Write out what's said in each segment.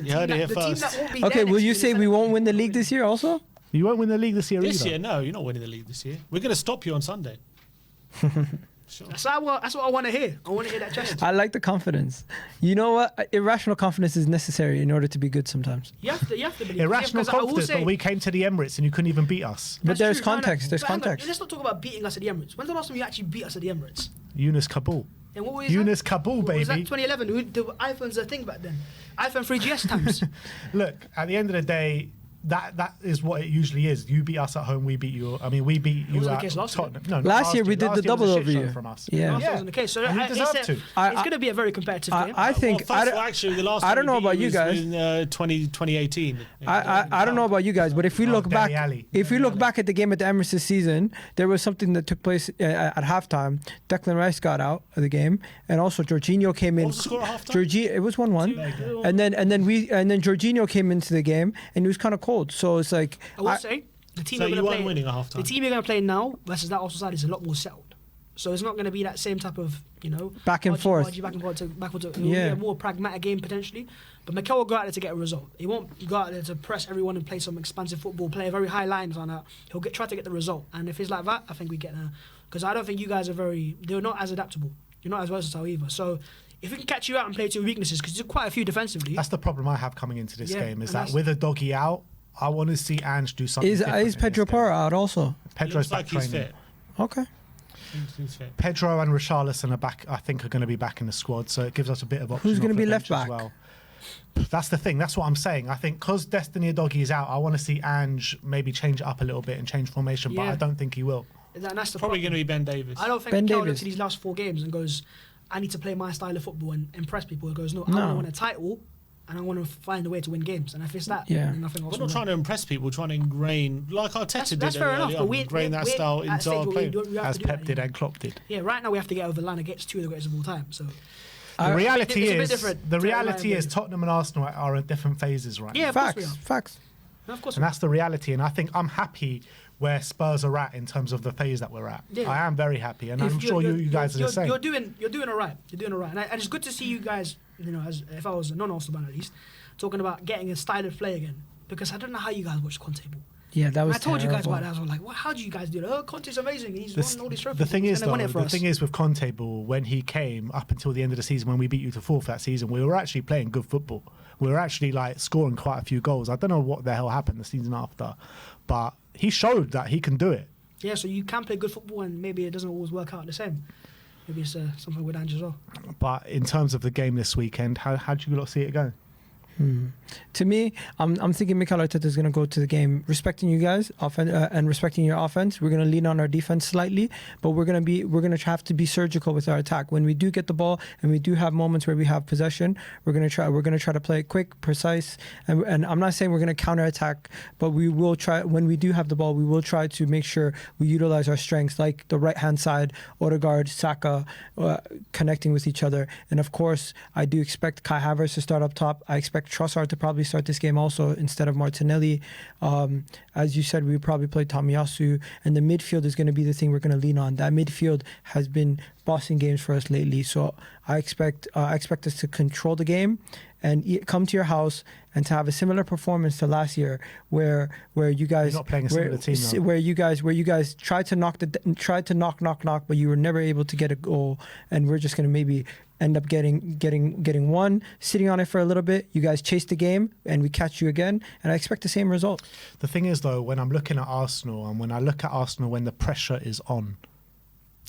You heard it here first. Okay, will you say we won't win the league this year also? You won't win the league this year This either. year, no, you're not winning the league this year. We're going to stop you on Sunday. Sure. That's what I want to hear. I want to hear that chest. I like the confidence. You know what? Irrational confidence is necessary in order to be good sometimes. You have to believe. Irrational confidence, but we came to the Emirates and you couldn't even beat us. But there's true. context. There's But hang on, context. let's not talk about beating us at the Emirates. When's the last time you actually beat us at the Emirates? Yunus Kabul. And what was Yunus that? Kabul, What was that, baby. 2011? The iPhone's a thing back then. iPhone 3GS times. Look, at the end of the day, that is what it usually is. You beat us at home, we beat you. I mean, we beat you wasn't the at case last year. Tottenham. No, not Last year we did Last the year was double a over shit show you. from us. Yeah. That wasn't the case. So And we deserve to. it's going to be a very competitive game. I think Actually, the last I don't time know we about beat you was guys. in 2018. I don't know about you guys, but if we look Dele back, Alli. if we look back at the game at the Emirates this season, there was something that took place at halftime. Declan Rice got out of the game, and also Jorginho came in. What was the score at halftime? It was 1-1, and then Jorginho came into the game, and he was kind of cold. So it's like I will say, the team So you're you going to weren't play, winning at halftime. the team you're going to play now versus that Arsenal side is a lot more settled. So it's not going to be that same type of, Back and forth. back and forth. It will Yeah. be a more pragmatic game potentially. But Mikel will go out there to get a result. He won't go out there to press everyone and play some expansive football, play very high lines on that. He'll try to get the result. And if it's like that, I think we get there. Because I don't think you guys they're not as adaptable. You're not as versatile either. So if we can catch you out and play to your weaknesses, because you're quite a few defensively. That's the problem I have coming into this Yeah, game, is and that that's- with a doggy out, I want to see Ange do something is different is in Pedro this game. Porro out also? Pedro's Looks back like he's training. fit. Okay. He's fit. Pedro and Richarlison are back. I think are going to be back in the squad, so it gives us a bit of option. Who's gonna off be the left bench as back? Well. That's the thing. That's what I'm saying. I think because Destiny Adoghi is out, I want to see Ange maybe change it up a little bit and change formation, but Yeah. I don't think he will. That's the Probably going problem. to be Ben Davis. I don't think Ben Mikel Davis. looks at these last 4 games and goes, I need to play my style of football and impress people. He goes, no, I No. want a title and I want to find a way to win games. And if it's that, Yeah. then nothing else We're will not trying to impress people. We're trying to ingrain, like Arteta That's did fair early enough. on, But we ingrain that we're style at a into stage our where play. we have As to do Pep that, did yeah. and Klopp did. Yeah, right now we have to get over Lana gets 2 of the greatest of all time. So The reality it's a bit is, different the to reality Lion is, David. Tottenham and Arsenal are in different phases right yeah, now. of course we Facts. are. Facts. No, of course And that's the reality. And I think I'm happy where Spurs are at in terms of the phase that we're at. Yeah. I am very happy, and If I'm sure you guys are the same. You're doing all right. You're doing all right, and it's good to see you guys. As if I was a non-Arsenal fan at least, talking about getting a style of play again. Because I don't know how you guys watch Conte ball. Yeah, that was I told you guys terrible. about that. I was like, well, how do you guys do that? Oh, Conte's amazing. He's won all these trophies. The thing is, and they won though, it for the us. thing is with Conte ball, when he came up until the end of the season, when we beat you to 4th that season, we were actually playing good football. We were actually like scoring quite a few goals. I don't know what the hell happened the season after, but he showed that he can do it. Yeah, so you can play good football, and maybe it doesn't always work out the same. Maybe it's something with Ange as well. But in terms of the game this weekend, how do you lot see it going? To me, I'm thinking Mikel Arteta is going to go to the game respecting you guys and respecting your offense. We're going to lean on our defense slightly, but we're going to have to be surgical with our attack. When we do get the ball and we do have moments where we have possession, we're going to try to play it quick, precise, and I'm not saying we're going to counter attack, but we will try. When we do have the ball, we will try to make sure we utilize our strengths, like the right hand side, Odegaard, Saka, connecting with each other. And of course, I do expect Kai Havertz to start up top. I expect Trossard to probably start this game also instead of Martinelli. As you said, we would probably play Tomiyasu, and the midfield is going to be the thing we're going to lean on. That midfield has been bossing games for us lately, so I expect us to control the game and come to your house and to have a similar performance to last year, where you guys You're not playing a similar team, though. where you guys tried to knock, but you were never able to get a goal, and we're just going to maybe end up getting one, sitting on it for a little bit. You guys chase the game, and we catch you again, and I expect the same result. The thing is, though, when I'm looking at Arsenal, and when I look at Arsenal when the pressure is on,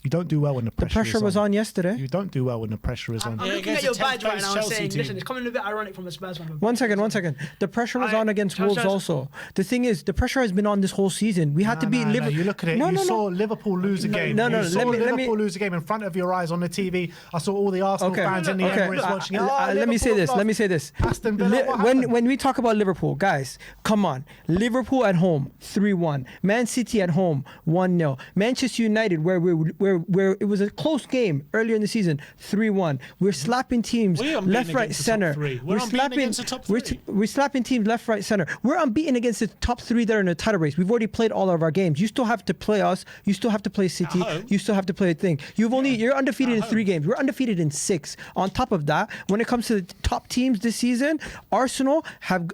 you don't do well when the pressure is on. was on yesterday. You don't do well when the pressure is on. I'm Yeah, looking at against your the badge right 10th now and Chelsea saying, team. listen, it's coming a bit ironic from a Spurs fan. One second. The pressure was on against Wolves also. The thing is, the pressure has been on this whole season. We had to beat Liverpool. You look at it. You saw Liverpool lose a game. You saw Liverpool lose a game in front of your eyes on the TV. I saw all the Arsenal fans in the Emirates watching it. Let me say this. Aston Villa, what happened? When we talk about Liverpool, guys, come on. Liverpool at home, 3-1. Man City at home, 1-0. Manchester United, where where it was a close game earlier in the season, 3-1. We're slapping teams We're unbeaten left, right, against the top center. three. We're unbeaten against the top three. We're slapping teams left, right, center. We're unbeaten against the top 3 that are in the title race. We've already played all of our games. You still have to play us. You still have to play City. home. You still have to play a thing. You're undefeated in 3 games. We're undefeated in 6. On top of that, when it comes to the top teams this season, Arsenal have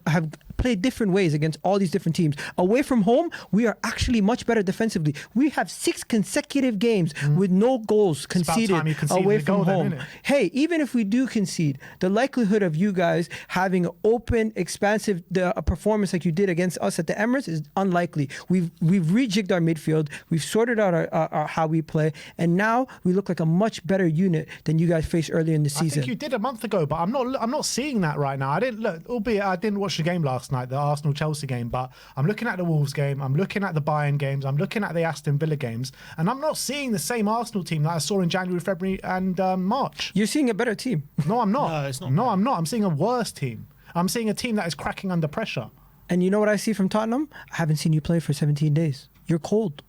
played different ways against all these different teams. Away from home, we are actually much better defensively. We have 6 consecutive games with no goals conceded away from home. Hey, even if we do concede, the likelihood of you guys having an open, expansive performance like you did against us at the Emirates is unlikely. We've rejigged our midfield. We've sorted out our how we play, and now we look like a much better unit than you guys faced earlier in the season. I think you did a month ago, but I'm not seeing that right now. I didn't look, albeit I didn't watch the game last night, the Arsenal-Chelsea game, but I'm looking at the Wolves game, I'm looking at the Bayern games, I'm looking at the Aston Villa games, and I'm not seeing the same Arsenal team that I saw in January, February and March. You're seeing a better team. No, I'm not. No, it's not. No, I'm not. I'm seeing a worse team. I'm seeing a team that is cracking under pressure. And you know what I see from Tottenham? I haven't seen you play for 17 days. You're cold.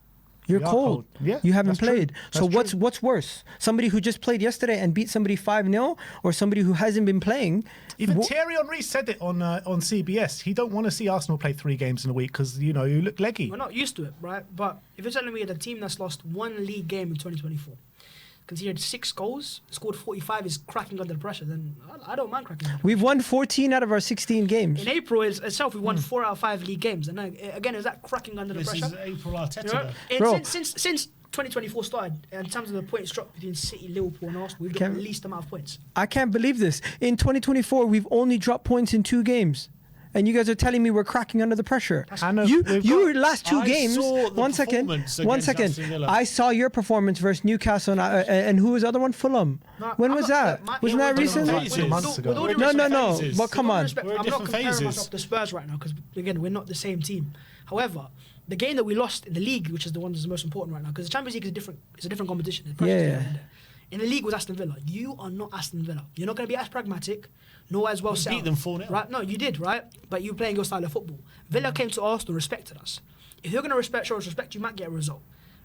You're We are cold. Yeah, you haven't that's true. played. That's So true. what's worse? Somebody who just played yesterday and beat somebody 5-0, or somebody who hasn't been playing? Even Thierry Henry said it on CBS. He don't want to see Arsenal play 3 games in a week because, you look leggy. We're not used to it, right? But if you're telling me the team that's lost 1 league game in 2024, conceded 6 goals, scored 45, is cracking under pressure, then I don't mind cracking under pressure. We've won 14 out of our 16 games. In April itself, we won 4 out of 5 league games. And again, is that cracking under the This pressure? is April Arteta. You know? though. And since 2024 started, in terms of the points dropped between City, Liverpool, and Arsenal, we've got the least amount of points. I can't believe this. In 2024, we've only dropped points in 2 games. And you guys are telling me we're cracking under the pressure. Your last 2 games. saw the One second. performance One against second. Aston Villa. I saw your performance versus Newcastle and who was the other one? Fulham. No, When I'm was not- that? Wasn't that different recent? phases. Months ago. With all due We're respect- No. phases. But come with all on. respect, We're I'm not different comparing phases. myself to Spurs right now because, again, we're not the same team. However, the game that we lost in the league, which is the one that's the most important right now, because the Champions League is a different competition. The pressure's Yeah. different. In the league was Aston Villa. You are not Aston Villa. You're not going to be as pragmatic, nor as well set beat up. them 4-0. Right? No, you did, right? But you playing your style of football. Villa came to Arsenal, respected us. If you're going to show us respect, you might get a result.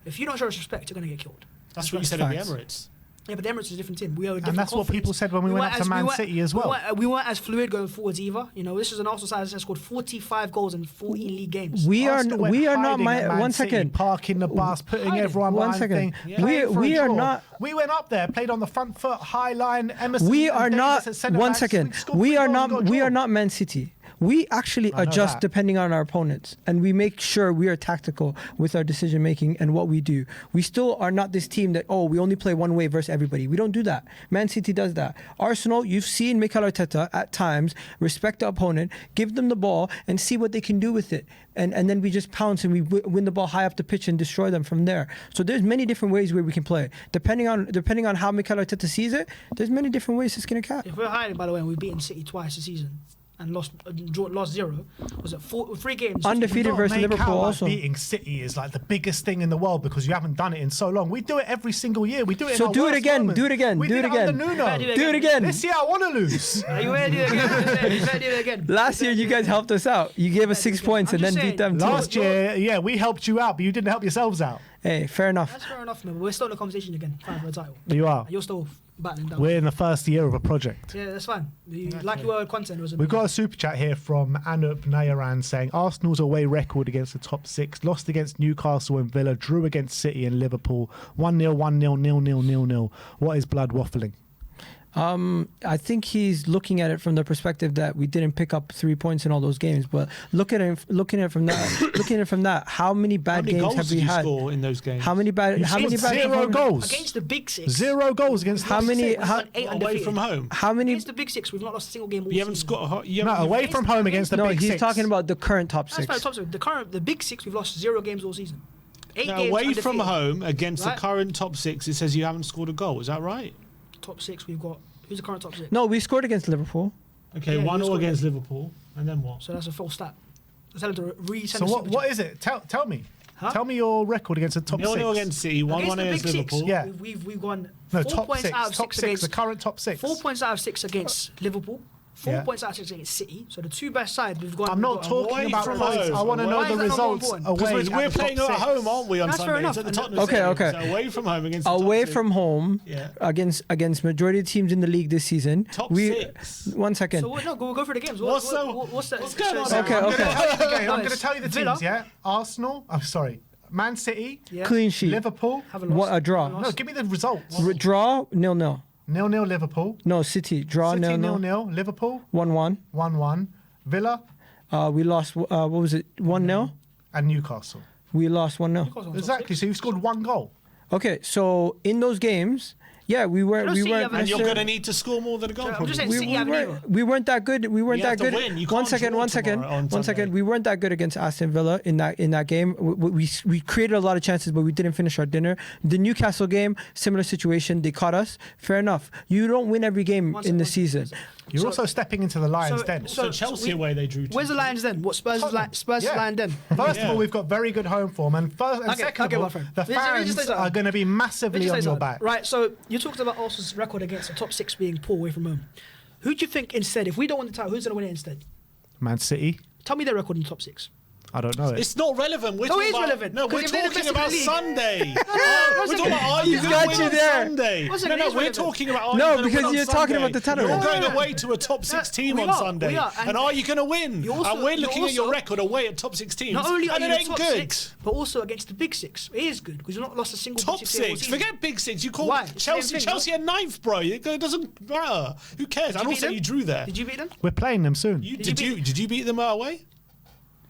If you don't show us respect, you're going to get killed. That's what you said at the Facts. Emirates. Yeah, but the Emirates is a different team. We are a different And that's what confidence. people said when we went weren't up to Man City as well. We weren't as fluid going forwards either. This is an Arsenal side that scored 45 goals in 14 league games. Arsenal went we are not hiding at Man one City, second. parking the bus, putting Hiding. everyone One behind second. thing, Yeah. playing for a We are draw. not- We went up there, played on the front foot, high line. Emerson We and are Davis not at centre one backs. second. scored We 3 are goals and got not a we draw. are not Man City. We actually I know adjust that. depending on our opponents, and we make sure we are tactical with our decision making and what we do. We still are not this team that we only play one way versus everybody. We don't do that. Man City does that. Arsenal, you've seen Mikel Arteta at times respect the opponent, give them the ball, and see what they can do with it. And then we just pounce and we win the ball high up the pitch and destroy them from there. So there's many different ways where we can play. Depending on how Mikel Arteta sees it, there's many different ways to skin a cat. If we're hiding, by the way, and we've beaten City twice this season and lost 0, was it 3 games? Undefeated Don't versus make Liverpool out like also. beating City is like the biggest thing in the world because you haven't done it in so long. We do it every single year. We do it. So in our do it worst again, moments. do it again, We do did it again. under Nuno. Do it again. This year I want to lose. Are you ready to do it again? You better do it again. Last year you guys helped us out. You gave us 6 points I'm and then just beat them saying, too. Last year, yeah, we helped you out, but you didn't help yourselves out. Hey, fair enough. That's fair enough, man. But we're still in the conversation again, fighting for a title. You are. And you're still battling down. We're in the first year of a project. Yeah, that's fine. Like you were content. Was We've got a super chat here from Anup Nayaran saying Arsenal's away record against the top 6, lost against Newcastle and Villa, drew against City and Liverpool, 1-0, 1-0, 0-0, 0-0. What is blood waffling? I think he's looking at it from the perspective that we didn't pick up 3 points in all those games. But looking at it from that, how many How bad many games goals have did we you had? score in those games? How many bad? You've How many scored bad? 0 goals. against the big 6. 0 goals against How top many? 6. How, 8 away undefeated. from home? how many? Against the big 6, we've not lost a single game all You haven't season. scored. You No, haven't, away from home against the No, big he's 6. talking about the current top That's 6. fine, top 6. The big 6, we've lost 0 games all season. 8 No, games away undefeated. from home against Right? the current top 6, it says you haven't scored a goal. Is that right? Top 6, we've got. Who's the current top 6? No, we scored against Liverpool. Okay, Yeah, you 1-0 scored against Liverpool, and then what? So that's a full stat. Let's tell him to resend So the what? super What chat. is it? Tell me. Huh? Tell me your record against the top 6. 0-0 against City, 1-1 the against big 6, Liverpool. Yeah. We've won No, 4 top points 6. out of Top 6 6. against The current top 6. 4 points out of 6 against Liverpool, 4 Yeah. points out of 6 against City. So the two best sides we've got. I'm not talking away about from points. home. I want to Why know is the that not more results important? away. Because we're at the playing top at six. home, aren't we, on That's fair Sunday? enough. It's at the And- Tottenham Okay, Stadium, okay. so away from home against the Away top from home, Yeah. against majority of teams in the league this season. Top we, 6. 1 second. So no, go through the games. What's What's going on so- Okay, I'm okay. going to tell you the game. I'm Nice. going to tell you the Villa. teams, yeah? Arsenal, I'm sorry, Man City, Yeah. Clean sheet. Liverpool. Haven't lost. What, a draw. Haven't No, lost. give me the results. Draw 0-0. 0-0 Liverpool. No, City draw City 0-0. 0-0. Liverpool 1-1. 1-1. Villa We lost. What was it? 1-0. and Newcastle. We lost 1-0. Newcastle on top Exactly. six. So you've scored 1 goal. Okay, so in those games, yeah, we weren't. Don't We see weren't. you And you're necessarily- going to need to score more than a goal. I'm probably. just saying, we, City we, haven't weren't, either. we weren't that good. We weren't You have that to good. win. You One can't second. draw One second. tomorrow on One Sunday. second. We weren't that good against Aston Villa in that game. We created a lot of chances, but we didn't finish our dinner. The Newcastle game, similar situation. They caught us. Fair enough. You don't win every game One in the second. season. You're So- also stepping into the Lions' so- den. So Chelsea away they drew. Where's the Lions then? What Spurs is Tottenham. like? Spurs is Yeah. Lion den. First Yeah. of all, we've got very good home form, and Okay, second okay, of my all, friend. the Let me just fans say something. are going to be massively Let me on just say your something. back. Right, so you talked about Arsenal's record against the top 6 being poor away from home. Who do you think instead, if we don't win the title, who's going to win it instead? Man City, Tell me their record in the top 6. I don't know it. It's not relevant. We're No, talking it is about, relevant, No, 'cause we're if they're the talking best in the about league- Sunday. one We're second. talking about are you He's going got to win you on there. Sunday? One second, No, it is we're relevant. talking about are No, you going to because win on you're talking about the Sunday? title You're race. going Yeah. away to a top 6 team we on are, Sunday. we are, And are you going to win? you also- And we're you looking at your also- record away at top 6 teams. Not only are and you it in the ain't top good. 6, but also against the big 6. It is good because you've not lost a single Top big 6 all 6. season. Forget big 6. You call Why? It's the Chelsea. same thing, Chelsea no? are 9th, bro. It doesn't matter. Who cares? Did And you beat also them? you drew there. Did you beat them? We're playing them soon. Did you beat them away?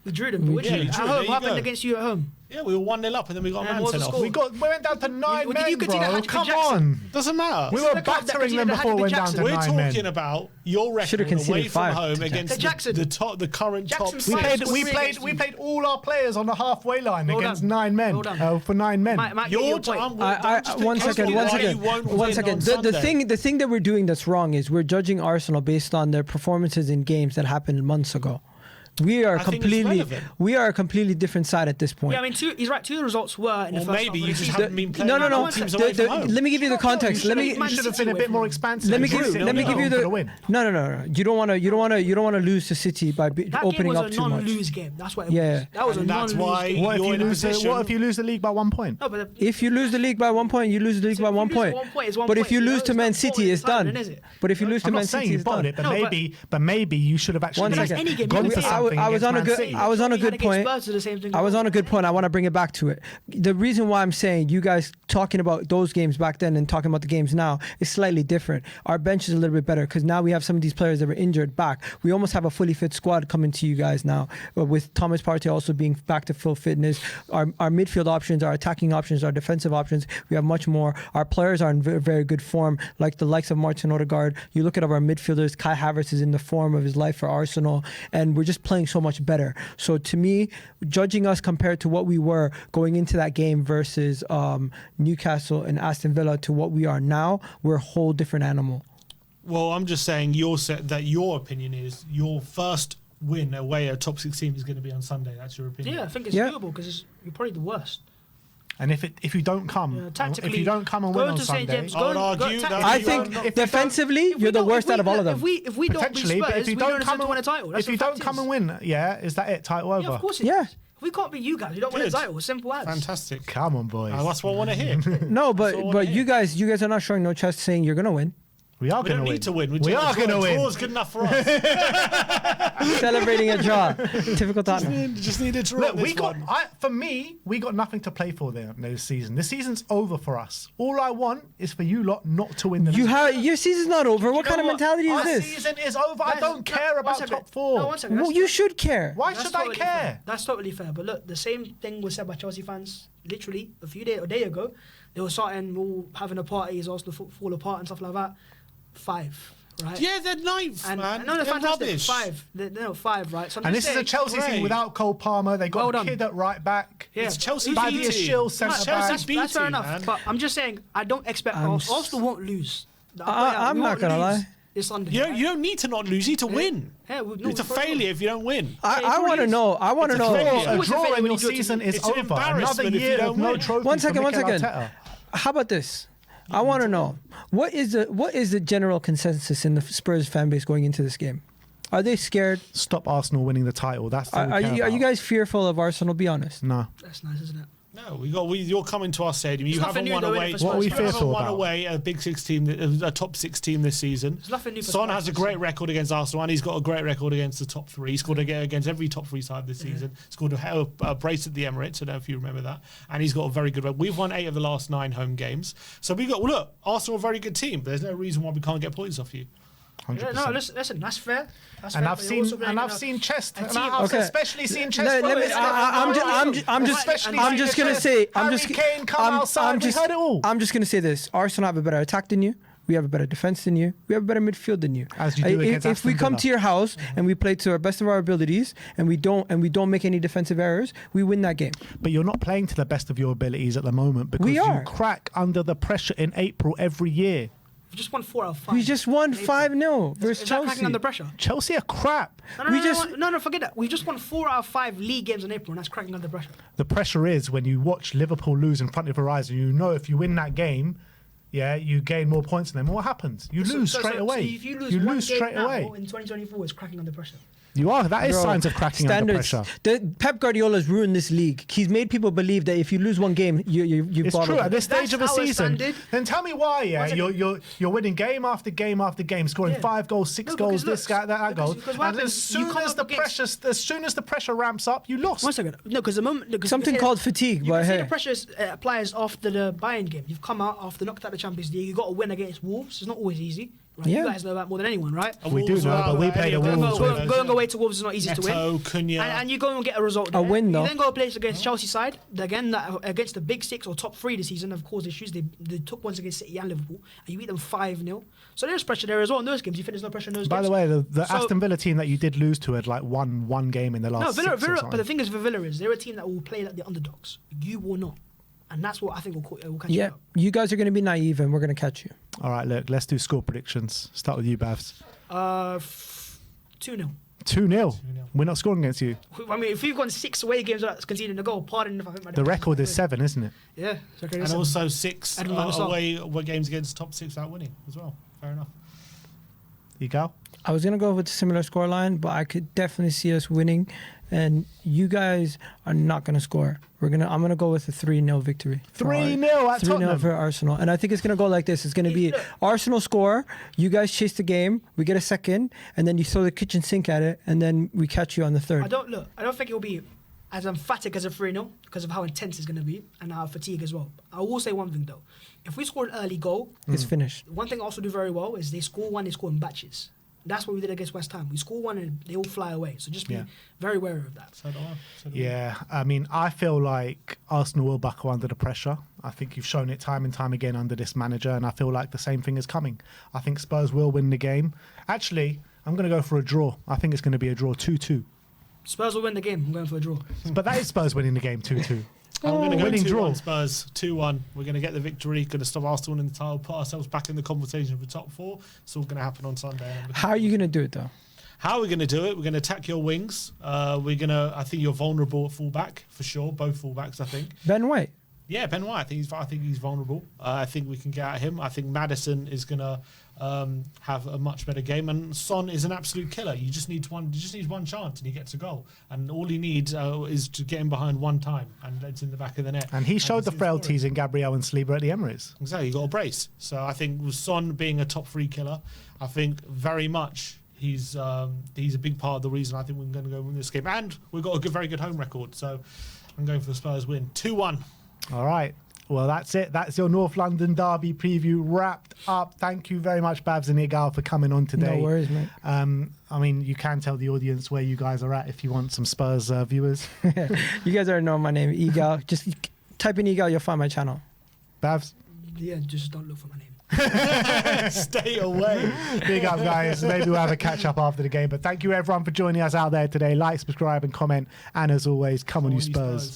We drew them. But which Yeah, you at drew, home? there you What happened go. against you at home? Yeah, we were 1-0 up and then we got a And man what was sent the off. score? We went down to 9 did men, you concede a bro. hat-trick Come to Jackson? on. Doesn't matter. We This is were the club that battering them conceded a before we hat-trick went to down to Jackson. We're 9 men. talking about your Should've record away conceded from 5 home to against Jackson. the current top Jackson We 6. five played, scored we three played, against we you. played all our players on the halfway line Well against done. 9 men. Well done. For 9 men. Might get You're your point. done. One second. One second. The thing that we're doing that's wrong is we're judging Arsenal based on their performances in games that happened months ago. We are I think it's relevant. a completely different side at this point. Yeah, I mean, he's right. 2 of the results were in the Or first half maybe of you the just season. haven't been playing No. against teams away from home. Let me give you the context. Let me You should have been a bit more expansive. Let me You give should you. Let me have give you gone for the. win. No. You don't want to lose to City by That game opening up was a too much. non-lose game. That's what it Yeah. was. That was And a that's non-lose why game. What if You're you in a lose the position- What if you lose the league by 1 point? No, but If you lose the league by 1 point, you lose the league So by if you 1 lose point. 1 point, it's 1 But if point. you You lose know, to it's Man not City, bottled, it's it's not done. done, is it? But if you lose to I'm Man not saying City, you it's bottled done. it, but No, maybe you should have actually One But that's second. any game. gone You for can say- something. I was on a against good. Man I was on a You had good against point. Spurs, did the same thing. I was on a good point. I want to bring it back to it. The reason why I'm saying you guys talking about those games back then and talking about the games now is slightly different. Our bench is a little bit better because now we have some of these players that were injured back. We almost have a fully fit squad coming to you guys now, with Thomas Partey also being back to full fitness. Our midfield options, our attacking options, our defensive options, we have much more. Our players are in very, very good form, like the likes of Martin Odegaard. You look at our midfielders, Kai Havertz is in the form of his life for Arsenal, and we're just playing so much better. So to me, judging us compared to what we were going into that game versus Newcastle and Aston Villa to what we are now, we're a whole different animal. Well, I'm just saying that your opinion is your first win away at top 16 is going to be on Sunday. That's your opinion. Yeah, I think it's Yeah. doable because you're probably the worst. And if you don't come, Tactically, if you don't come and go win on to St. Sunday, James, I would go argue that- I If you think don't- defensively, If we you're the don't- worst if out of we- all of them. If we don't beat potentially, Spurs, but if you we don't don't deserve come to win a title. That's if you what don't fact come is. and win, yeah, is that it? Title over? Yeah, of course it Yeah. is. If we can't beat you guys, we don't win a Good. title. Simple as. Fantastic. Come on, boys. That's what I want to hear. No, That's all I but wanna you hear. guys are not showing no chest saying you're gonna win. We are We going don't to win. need to win. We are going to win. Draw's good enough for us. Celebrating a draw. Typical Tottenham. Just need a draw. Look, on this one. for me, we got nothing to play for there this season. The season's over for us. All I want is for you lot not to win the league. Your season's not over. What You kind of know mentality Our is this? season is over. I Guys, don't care one about second. top 4. No, one second. Well, you should care. Why That's should I totally care? fair. That's totally fair. But look, the same thing was said by Chelsea fans literally a day ago. They were starting all having a party as Arsenal fall apart and stuff like that. 5, right? Yeah, they're ninth, And man. no, they're fantastic. rubbish. 5. No, 5, right? So I'm And just this is a saying- Chelsea great. team without Cole Palmer. They got Well a done. kid at right back. Yeah. It's Chelsea Badia B team. Shield It's centre Chelsea back. That's B fair team, enough. man. But I'm just saying, I don't expect Arsenal won't lose. I'm We not won't gonna lose lie. This Sunday. You don't need to not lose. You need to win. Yeah, It's a failure if you don't win. I want to know. I want to It's a know. failure. A Always a draw failure in when your you do it to season me. is It's an over. Another embarrassment if you year don't of no win. trophies. One second. for One Mikel second. Arteta. How about this? I want to know what is the general consensus in the Spurs fan base going into this game? Are they scared? Stop Arsenal winning the title. That's all Are you guys fearful of Arsenal? Be honest. No. That's nice, isn't it? No, you're coming to our stadium. You haven't won away. What are we fearful won about? away a big 6 team, a top 6 team this season. There's nothing new for Son Spurs, has a great record against Arsenal, and he's got a great record against the top 3. He scored against every top 3 side this season. Scored a brace at the Emirates. I don't know if you remember that. And he's got a very good record. We've won 8 of the last 9 home games. So look, Arsenal are a very good team. There's no reason why we can't get points off you. 100%. Yeah, no, listen, that's fair. That's And fair, I've but you're also bringing up seen chest. a And team- I've Okay. especially seen chest. I'm just gonna say. Harry Kane come outside. We heard it all. I'm just gonna say this. Arsenal have a better attack than you. We have a better defense than you. We have a better midfield than you. As you do against if we Aston come Villa. to your house and we play to our best of our abilities and we don't make any defensive errors, we win that game. But you're not playing to the best of your abilities at the moment because We you are. crack under the pressure in April every year. We just won 4 out of 5. We just won 5-0 versus Is that cracking Chelsea. under pressure? Chelsea are crap. No, forget that. We just won 4 out of 5 league games in April, and that's cracking under pressure. The pressure is when you watch Liverpool lose in front of your eyes and you know if you win that game, yeah, you gain more points than them. What happens? You lose straight away. So if you lose one game straight now, away. in 2024, it's cracking under pressure. You are. That is Bro, signs of cracking under pressure. Pep Guardiola's ruined this league. He's made people believe that if you lose one game, you've It's bottled true at it. this stage That's of a our season. standard. Then tell me why, yeah, you're winning game after game after game, scoring Yeah. 5 goals, 6 No, goals, because this look, guy, that because- goes. because what And happens, as you soon come as up the against- pressure ramps up, you lost. One second. No, because the moment Something called fatigue, You but can see hey. the pressure applies after the Bayern game. You've come out after knocked out the Champions League. You got to win against Wolves. It's not always easy. Right? Yeah. You guys know that more than anyone, right? We do know, but we play the Wolves. Going away to Wolves is not easy to win. Neto, Cunha. And you go and get a result. A There. win, though. You then go play against Chelsea side. Again, against the big 6 or top 3 this season, of course, issues. They took ones against City and Liverpool, and you beat them 5-0. So there's pressure there as well in those games. You think there's no pressure in those By games? the way, the So- Aston Villa team that you did lose to had like won one game in the No, last Villa, 6 or Villa, something. but the thing is, with Villa is they're a team that will play like the underdogs. You will not, and that's what I think will catch you Yeah, up. you guys are going to be naive and we're going to catch you. All right, look, let's do score predictions. Start with you, Bavs. 2-0. 2-0. We're not scoring against you. I mean, if we've gone 6 away games without conceding a goal, pardon if I think The record is 7, isn't it? Yeah, so okay, And seven. also 6 And minus off. away games against top 6 without winning as well. Fair enough. You go. I was going to go with a similar scoreline, but I could definitely see us winning. And you guys are not going to score. I'm going to go with a 3-0 victory. 3-0 at 3-0 Tottenham. for Arsenal. And I think it's going to go like this. It's going to be Arsenal score, you guys chase the game, we get a second, and then you throw the kitchen sink at it, and then we catch you on the third. I don't think it'll be as emphatic as a 3-0 because of how intense it's going to be and how fatigue as well. I will say one thing though. If we score an early goal, It's finished. one thing also do very well is they score in batches. That's what we did against West Ham. We score one and they all fly away. So just be very wary of that. So do I. Yeah, I mean, I feel like Arsenal will buckle under the pressure. I think you've shown it time and time again under this manager, and I feel like the same thing is coming. I think Spurs will win the game. Actually, I'm going to go for a draw. I think it's going to be a draw 2-2. Spurs will win the game. I'm going for a draw. But that is Spurs winning the game 2-2. I'm going to go winning 2-1 draw. Spurs. 2-1. We're going to get the victory. Going to stop Arsenal winning the title. Put ourselves back in the conversation for top 4. It's all going to happen on Sunday. How are you going to do it, though? How are we going to do it? We're going to attack your wings. I think you're vulnerable at fullback for sure. Both fullbacks, I think. Ben White. Yeah, Ben White. I think he's vulnerable. I think we can get at him. I think Maddison is going to have a much better game, and Son is an absolute killer. You just need one chance, and he gets a goal. And all he needs is to get him behind one time, and it's in the back of the net. And he showed the he's frailties scoring. in Gabriel and Saliba at the Emirates. Exactly, you got a brace. So I think with Son being a top 3 killer, I think very much he's a big part of the reason I think we're going to go win this game. And we've got a very good home record, so I'm going for the Spurs win. 2-1. All right. Well, that's it. That's your North London derby preview wrapped up. Thank you very much, Babs and Igal, for coming on today. No worries, mate. I mean, you can tell the audience where you guys are at if you want some Spurs viewers. You guys already know my name, Egal. Just type in Egal, you'll find my channel. Babs? Yeah, just don't look for my name. Stay away. Big up, guys. Maybe we'll have a catch up after the game. But thank you, everyone, for joining us out there today. Like, subscribe, and comment. And as always, come on, you Spurs.